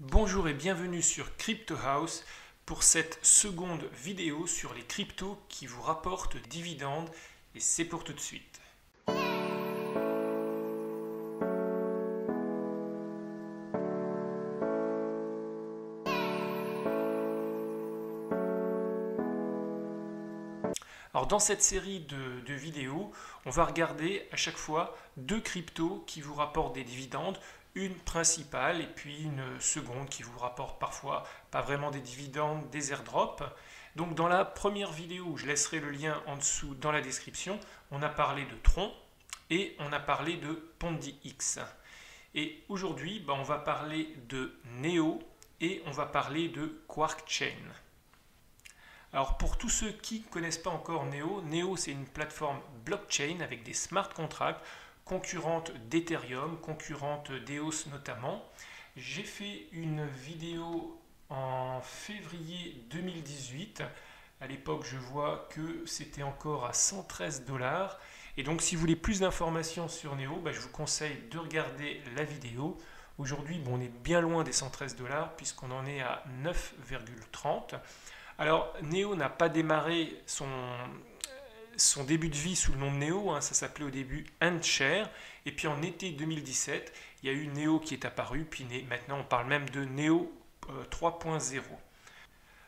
Bonjour et bienvenue sur Crypto House pour cette seconde vidéo sur les cryptos qui vous rapportent dividendes et c'est pour tout de suite. Alors dans cette série de vidéos, on va regarder à chaque fois deux cryptos qui vous rapportent des dividendes, une principale et puis une seconde qui vous rapporte parfois pas vraiment des dividendes, des airdrops. Donc dans la première vidéo, je laisserai le lien en dessous dans la description, on a parlé de Tron et on a parlé de PondiX. Et aujourd'hui, on va parler de Neo et on va parler de QuarkChain. Alors pour tous ceux qui ne connaissent pas encore Neo, Neo c'est une plateforme blockchain avec des smart contracts, concurrente d'Ethereum, concurrente d'EOS notamment. J'ai fait une vidéo en février 2018. À l'époque, je vois que c'était encore à 113 $. Et donc, si vous voulez plus d'informations sur Neo, je vous conseille de regarder la vidéo. Aujourd'hui, on est bien loin des 113 $, puisqu'on en est à 9,30 $. Alors, Neo n'a pas démarré son début de vie sous le nom de Neo, ça s'appelait au début Antshare, et puis en été 2017, il y a eu Neo qui est apparu, puis maintenant on parle même de Neo 3.0.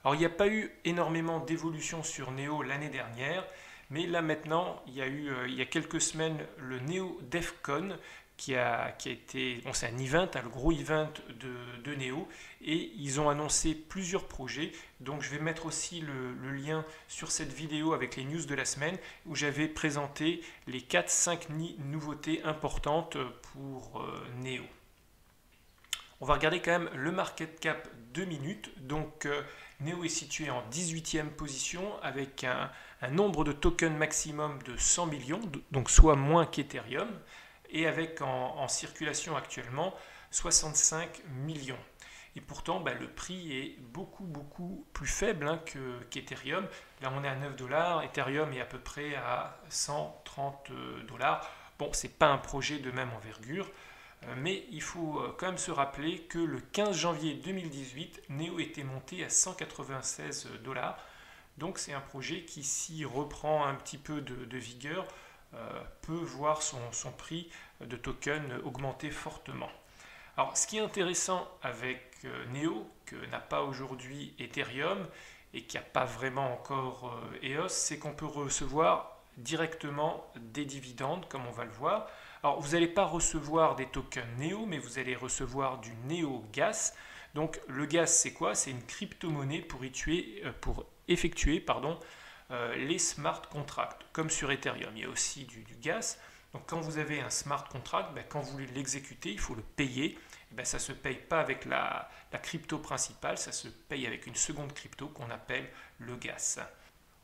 Alors il n'y a pas eu énormément d'évolution sur Neo l'année dernière, mais là maintenant, il y a quelques semaines, le Neo DevCon qui a été, c'est un event, le gros event de Neo, et ils ont annoncé plusieurs projets. Donc je vais mettre aussi le lien sur cette vidéo avec les news de la semaine où j'avais présenté les 4-5 nouveautés importantes pour Neo. On va regarder quand même le market cap 2 minutes. Donc Neo est situé en 18e position avec un nombre de tokens maximum de 100 millions, donc soit moins qu'Ethereum, et avec en circulation actuellement 65 millions. Et pourtant, le prix est beaucoup plus faible qu'Ethereum. Là, on est à 9 $, Ethereum est à peu près à 130 $. Bon, ce n'est pas un projet de même envergure, mais il faut quand même se rappeler que le 15 janvier 2018, Neo était monté à 196 $. Donc c'est un projet qui, s'il reprend un petit peu de vigueur, peut voir son prix de token augmenter fortement. Alors, ce qui est intéressant avec Neo, que n'a pas aujourd'hui Ethereum et qui n'a pas vraiment encore EOS, c'est qu'on peut recevoir directement des dividendes, comme on va le voir. Alors, vous n'allez pas recevoir des tokens Neo, mais vous allez recevoir du Neo Gas. Donc, le gas, c'est quoi? C'est une crypto-monnaie pour effectuer les smart contracts, comme sur Ethereum. Il y a aussi du gas. Donc quand vous avez un smart contract, quand vous voulez l'exécuter, il faut le payer. Ça ne se paye pas avec la crypto principale, ça se paye avec une seconde crypto qu'on appelle le gas.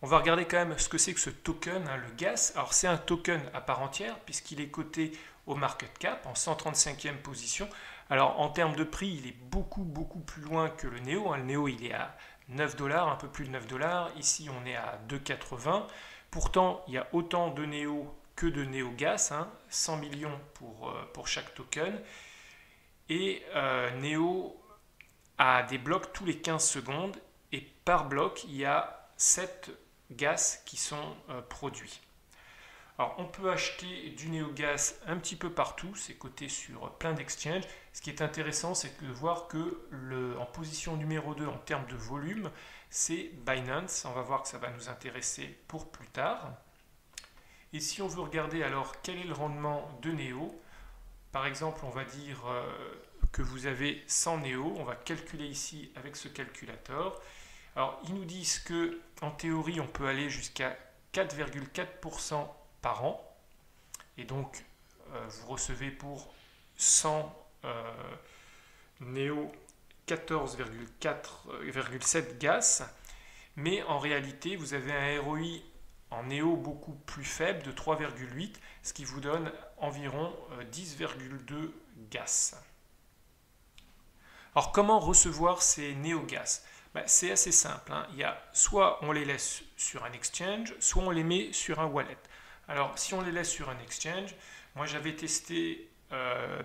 On va regarder quand même ce que c'est que ce token, le gas. Alors c'est un token à part entière puisqu'il est coté au market cap en 135e position. Alors en termes de prix, il est beaucoup plus loin que le Neo. Le Neo, il est à 9 $, un peu plus de 9 $. Ici, on est à 2,80. Pourtant, il y a autant de Neo que de Neo Gas, 100 millions pour chaque token. Et Neo a des blocs tous les 15 secondes. Et par bloc, il y a 7 gas qui sont produits. Alors, on peut acheter du NeoGas un petit peu partout, c'est coté sur plein d'exchanges. Ce qui est intéressant, c'est de voir que en position numéro 2 en termes de volume, c'est Binance. On va voir que ça va nous intéresser pour plus tard. Et si on veut regarder alors quel est le rendement de Neo, par exemple, on va dire que vous avez 100 Neo, on va calculer ici avec ce calculateur. Alors, ils nous disent que en théorie, on peut aller jusqu'à 4,4% par an. Et donc, vous recevez pour 100 Neo 14,7 gas. Mais en réalité, vous avez un ROI en Neo beaucoup plus faible de 3,8, ce qui vous donne environ 10,2 gas. Alors, comment recevoir ces Neo gas? C'est assez simple. Il y a soit on les laisse sur un exchange, soit on les met sur un wallet. Alors, si on les laisse sur un exchange, moi j'avais testé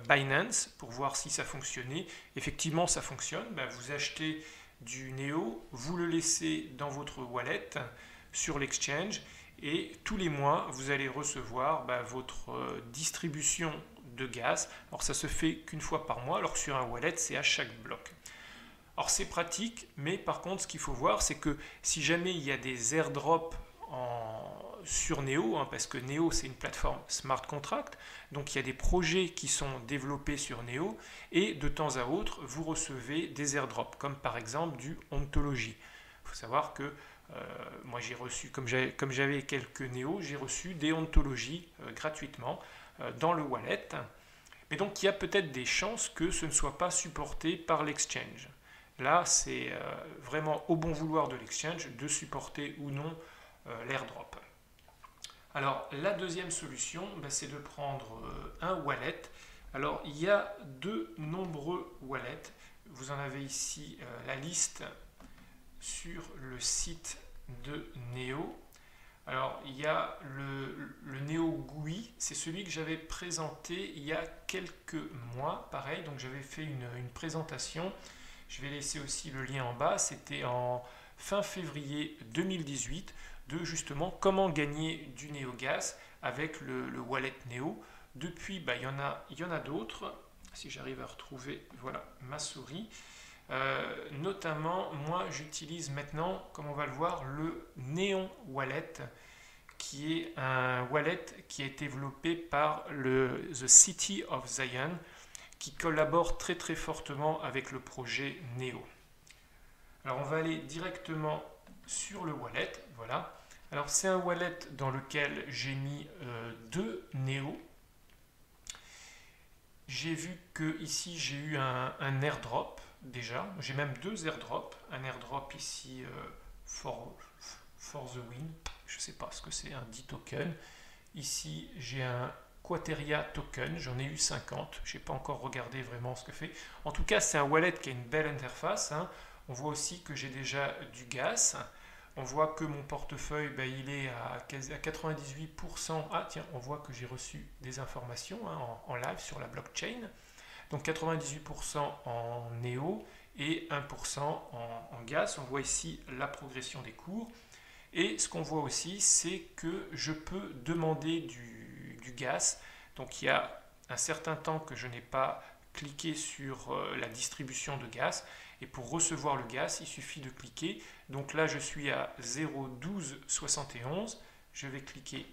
Binance pour voir si ça fonctionnait. Effectivement, ça fonctionne. Ben, vous achetez du Neo, vous le laissez dans votre wallet sur l'exchange et tous les mois, vous allez recevoir votre distribution de gaz. Alors, ça se fait qu'une fois par mois, alors que sur un wallet, c'est à chaque bloc. Alors, c'est pratique, mais par contre, ce qu'il faut voir, c'est que si jamais il y a des airdrops sur Neo, parce que Neo c'est une plateforme smart contract, donc il y a des projets qui sont développés sur Neo et de temps à autre vous recevez des airdrops, comme par exemple du Ontology. Il faut savoir que moi j'ai reçu, comme j'avais quelques Neo, j'ai reçu des Ontology gratuitement dans le wallet. Mais donc il y a peut-être des chances que ce ne soit pas supporté par l'exchange. Là c'est vraiment au bon vouloir de l'exchange de supporter ou non l'airdrop. Alors la deuxième solution, c'est de prendre un wallet. Alors il y a de nombreux wallets. Vous en avez ici la liste sur le site de Neo. Alors il y a le Neo GUI, c'est celui que j'avais présenté il y a quelques mois, pareil, donc j'avais fait une présentation. Je vais laisser aussi le lien en bas, c'était en fin février 2018, de justement comment gagner du NeoGas avec le wallet Neo. Depuis, il y en a d'autres. Si j'arrive à retrouver, voilà, ma souris. Notamment, moi, j'utilise maintenant, comme on va le voir, le Neon Wallet, qui est un wallet qui a été développé par The City of Zion, qui collabore très très fortement avec le projet Neo. Alors, on va aller directement sur le wallet, voilà. Alors c'est un wallet dans lequel j'ai mis deux Neo. J'ai vu que ici j'ai eu un airdrop déjà. J'ai même deux airdrops. Un airdrop ici for the win. Je ne sais pas ce que c'est, un 10 token. Ici j'ai un Quateria token. J'en ai eu 50. Je n'ai pas encore regardé vraiment ce que fait. En tout cas c'est un wallet qui a une belle interface. On voit aussi que j'ai déjà du gas. On voit que mon portefeuille, il est à 98%. Ah tiens, on voit que j'ai reçu des informations en live sur la blockchain. Donc 98% en Neo et 1% en gas. On voit ici la progression des cours. Et ce qu'on voit aussi, c'est que je peux demander du gas. Donc il y a un certain temps que je n'ai pas cliqué sur la distribution de gaz. Et pour recevoir le gaz, il suffit de cliquer. Donc là, je suis à 0,1271. Je vais cliquer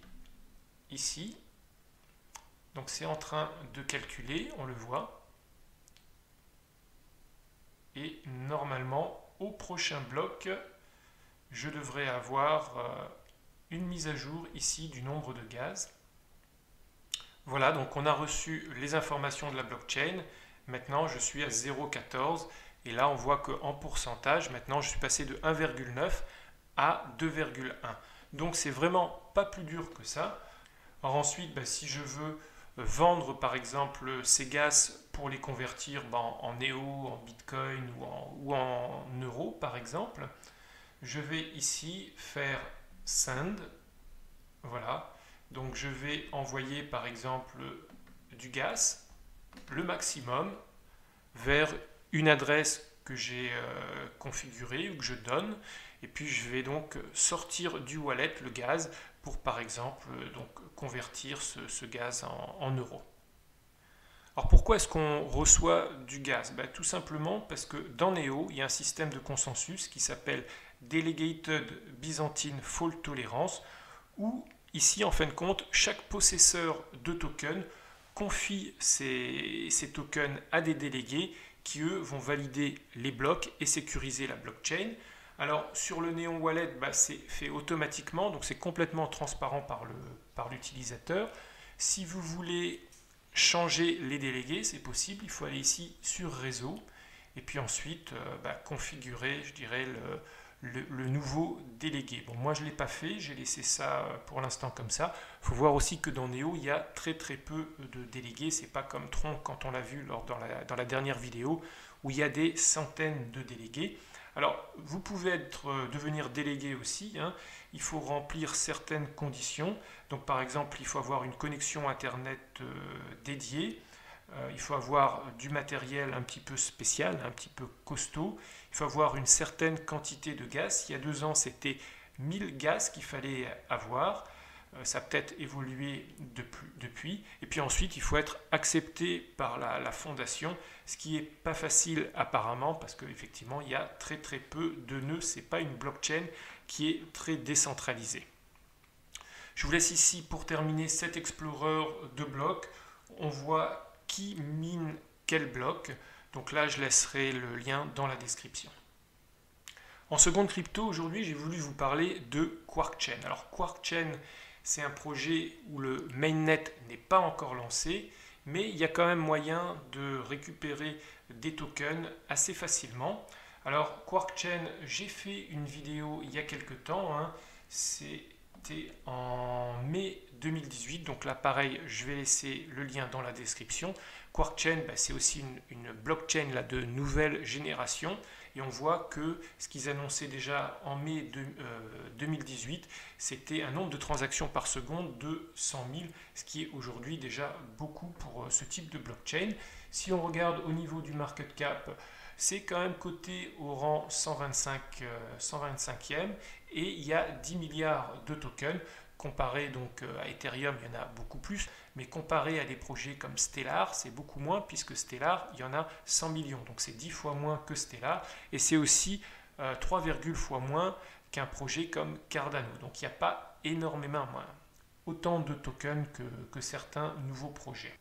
ici. Donc c'est en train de calculer, on le voit. Et normalement, au prochain bloc, je devrais avoir une mise à jour ici du nombre de gaz. Voilà, donc on a reçu les informations de la blockchain. Maintenant, je suis à 0,14. Et là, on voit qu'en pourcentage, maintenant, je suis passé de 1,9 à 2,1. Donc, c'est vraiment pas plus dur que ça. Alors ensuite, si je veux vendre, par exemple, ces gaz pour les convertir en Neo, en Bitcoin ou en euros, par exemple, je vais ici faire Send. Voilà. Donc, je vais envoyer, par exemple, du gaz, le maximum, vers une adresse que j'ai configurée ou que je donne, et puis je vais donc sortir du wallet le gaz pour par exemple donc convertir ce gaz en euros. Alors pourquoi est-ce qu'on reçoit du gaz? Tout simplement parce que dans Neo, il y a un système de consensus qui s'appelle Delegated Byzantine Fault Tolerance, où ici en fin de compte, chaque possesseur de tokens confie ces tokens à des délégués qui, eux, vont valider les blocs et sécuriser la blockchain. Alors, sur le Neon Wallet, c'est fait automatiquement, donc c'est complètement transparent par l'utilisateur. Si vous voulez changer les délégués, c'est possible. Il faut aller ici sur Réseau et puis ensuite configurer, je dirais, le nouveau délégué. Bon, moi, je ne l'ai pas fait, j'ai laissé ça pour l'instant comme ça. Il faut voir aussi que dans Neo, il y a très très peu de délégués. C'est pas comme Tron quand on l'a vu dans la dernière vidéo, où il y a des centaines de délégués. Alors, vous pouvez devenir délégué aussi. Il faut remplir certaines conditions. Donc, par exemple, il faut avoir une connexion Internet dédiée. il faut avoir du matériel un petit peu spécial, un petit peu costaud. Il faut avoir une certaine quantité de gaz. Il y a 2 ans, c'était 1000 gaz qu'il fallait avoir. Ça a peut-être évolué depuis. Et puis ensuite, il faut être accepté par la fondation, ce qui n'est pas facile apparemment, parce qu'effectivement, il y a très très peu de nœuds. Ce n'est pas une blockchain qui est très décentralisée. Je vous laisse ici pour terminer cet explorer de blocs. On voit qui mine quel bloc. Donc là, je laisserai le lien dans la description. En seconde crypto, aujourd'hui, j'ai voulu vous parler de QuarkChain. Alors QuarkChain, c'est un projet où le mainnet n'est pas encore lancé, mais il y a quand même moyen de récupérer des tokens assez facilement. Alors QuarkChain, j'ai fait une vidéo il y a quelques temps, hein. C'était en mai 2018, donc là pareil, je vais laisser le lien dans la description. QuarkChain, c'est aussi une blockchain là, de nouvelle génération. Et on voit que ce qu'ils annonçaient déjà en mai 2018, c'était un nombre de transactions par seconde de 100 000, ce qui est aujourd'hui déjà beaucoup pour ce type de blockchain. Si on regarde au niveau du market cap, c'est quand même coté au rang 125e et il y a 10 milliards de tokens. Comparé donc à Ethereum, il y en a beaucoup plus, mais comparé à des projets comme Stellar, c'est beaucoup moins, puisque Stellar, il y en a 100 millions, donc c'est 10 fois moins que Stellar, et c'est aussi 3, fois moins qu'un projet comme Cardano. Donc il n'y a pas énormément autant de tokens que certains nouveaux projets.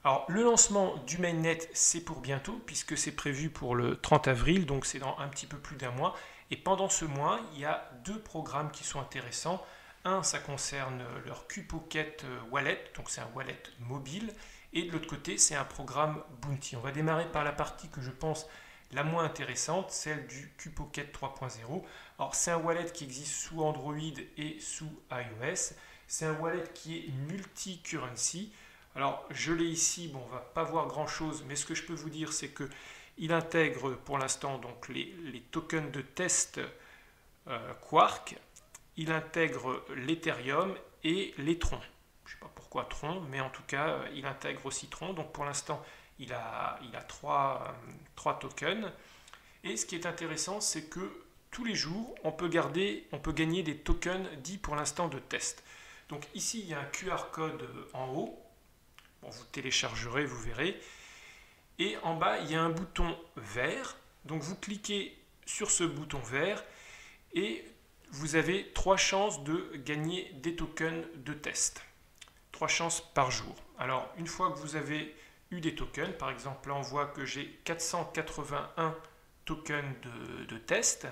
Alors le lancement du mainnet, c'est pour bientôt, puisque c'est prévu pour le 30 avril, donc c'est dans un petit peu plus d'un mois, et pendant ce mois, il y a 2 programmes qui sont intéressants. Un, ça concerne leur QPocket Wallet, donc c'est un wallet mobile, et de l'autre côté, c'est un programme Bounty. On va démarrer par la partie que je pense la moins intéressante, celle du QPocket 3.0. Alors, c'est un wallet qui existe sous Android et sous iOS. C'est un wallet qui est multi-currency. Alors, je l'ai ici, bon, on ne va pas voir grand-chose, mais ce que je peux vous dire, c'est qu'il intègre pour l'instant donc les tokens de test Quark. Il intègre l'Ethereum et les Tron. Je ne sais pas pourquoi Tron, mais en tout cas, il intègre aussi Tron. Donc pour l'instant, il a 3 tokens. Et ce qui est intéressant, c'est que tous les jours, on peut gagner des tokens dits pour l'instant de test. Donc ici, il y a un QR code en haut. Bon, vous téléchargerez, vous verrez. Et en bas, il y a un bouton vert. Donc vous cliquez sur ce bouton vert et vous avez 3 chances de gagner des tokens de test. 3 chances par jour. Alors, une fois que vous avez eu des tokens, par exemple, là on voit que j'ai 481 tokens de test,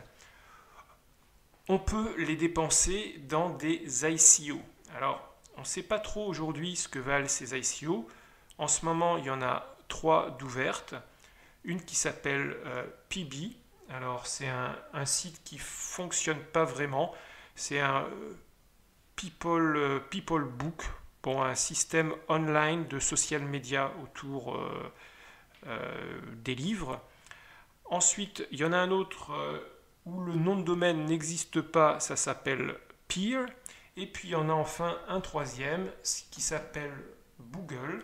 on peut les dépenser dans des ICO. Alors, on ne sait pas trop aujourd'hui ce que valent ces ICO. En ce moment, il y en a 3 d'ouvertes. Une qui s'appelle PB. Alors, c'est un site qui ne fonctionne pas vraiment. C'est un People Book, bon, un système online de social media autour des livres. Ensuite, il y en a un autre où le nom de domaine n'existe pas, ça s'appelle Peer. Et puis, il y en a enfin un troisième qui s'appelle Google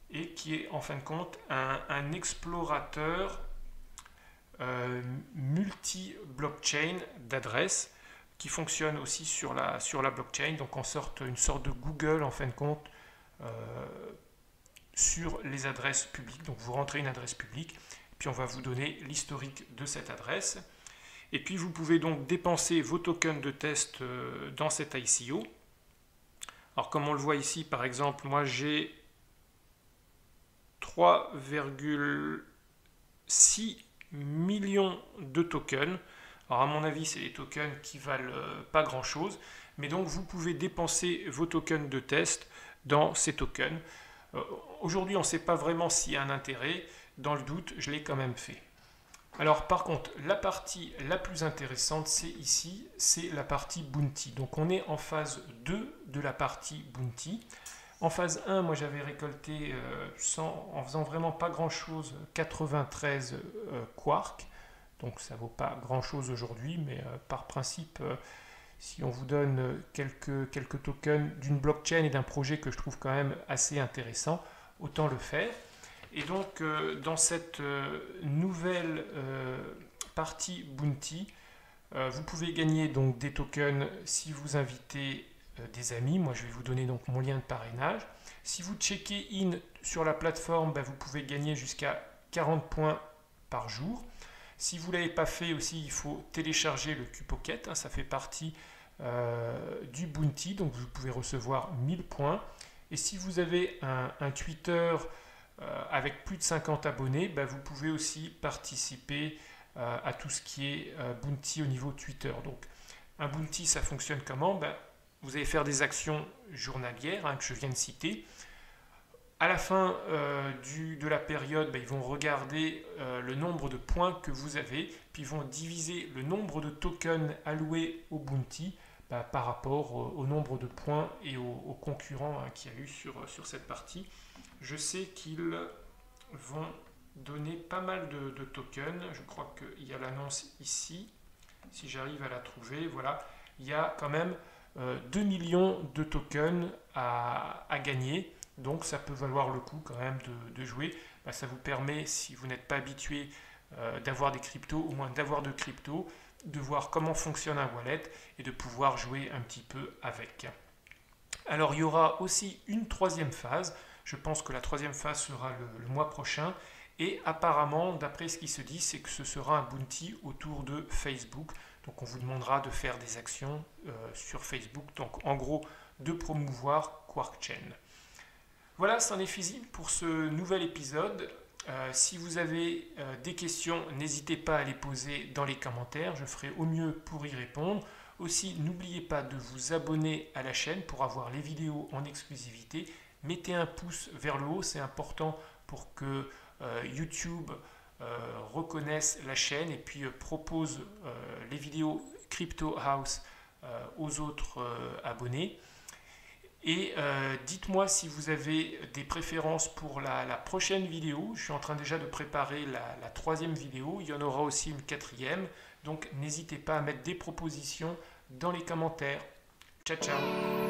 et qui est en fin de compte un explorateur multi-blockchain d'adresses qui fonctionne aussi sur la blockchain, donc en sorte une sorte de Google en fin de compte sur les adresses publiques. Donc vous rentrez une adresse publique, puis on va vous donner l'historique de cette adresse. Et puis vous pouvez donc dépenser vos tokens de test dans cet ICO. Alors comme on le voit ici, par exemple, moi j'ai 3,6 millions de tokens. Alors à mon avis, c'est des tokens qui valent pas grand chose, mais donc vous pouvez dépenser vos tokens de test dans ces tokens. Aujourd'hui, on ne sait pas vraiment s'il y a un intérêt. Dans le doute, je l'ai quand même fait. Alors par contre, la partie la plus intéressante, c'est ici, c'est la partie Bounty. Donc on est en phase 2 de la partie Bounty. En phase 1, moi j'avais récolté, en faisant vraiment pas grand chose, 93 quarks. Donc ça ne vaut pas grand chose aujourd'hui, mais par principe, si on vous donne quelques tokens d'une blockchain et d'un projet que je trouve quand même assez intéressant, autant le faire. Et donc dans cette nouvelle partie Bounty, vous pouvez gagner donc des tokens si vous invitez des amis. Moi je vais vous donner donc mon lien de parrainage. Si vous checkez in sur la plateforme, vous pouvez gagner jusqu'à 40 points par jour. Si vous ne l'avez pas fait aussi, il faut télécharger le QPocket, ça fait partie du Bounty, donc vous pouvez recevoir 1000 points. Et si vous avez un Twitter avec plus de 50 abonnés, vous pouvez aussi participer à tout ce qui est Bounty au niveau Twitter. Donc un Bounty, ça fonctionne comment? Vous allez faire des actions journalières que je viens de citer. À la fin de la période, ils vont regarder le nombre de points que vous avez, puis ils vont diviser le nombre de tokens alloués au Bounty par rapport au nombre de points et aux concurrents qu'il y a eu sur cette partie. Je sais qu'ils vont donner pas mal de tokens. Je crois qu'il y a l'annonce ici. Si j'arrive à la trouver, voilà. Il y a quand même 2 millions de tokens à gagner. Donc ça peut valoir le coup quand même de jouer. Ça vous permet, si vous n'êtes pas habitué d'avoir des cryptos, au moins d'avoir de cryptos, de voir comment fonctionne un wallet et de pouvoir jouer un petit peu avec. Alors il y aura aussi une troisième phase. Je pense que la troisième phase sera le mois prochain. Et apparemment, d'après ce qui se dit, c'est que ce sera un bounty autour de Facebook. Donc on vous demandera de faire des actions sur Facebook. Donc en gros, de promouvoir QuarkChain. Voilà, c'en est fini pour ce nouvel épisode. Si vous avez des questions, n'hésitez pas à les poser dans les commentaires. Je ferai au mieux pour y répondre. Aussi, n'oubliez pas de vous abonner à la chaîne pour avoir les vidéos en exclusivité. Mettez un pouce vers le haut, c'est important pour que YouTube reconnaisse la chaîne et puis propose les vidéos Crypto House aux autres abonnés. Et dites-moi si vous avez des préférences pour la prochaine vidéo. Je suis en train déjà de préparer la troisième vidéo. Il y en aura aussi une quatrième. Donc n'hésitez pas à mettre des propositions dans les commentaires. Ciao, ciao!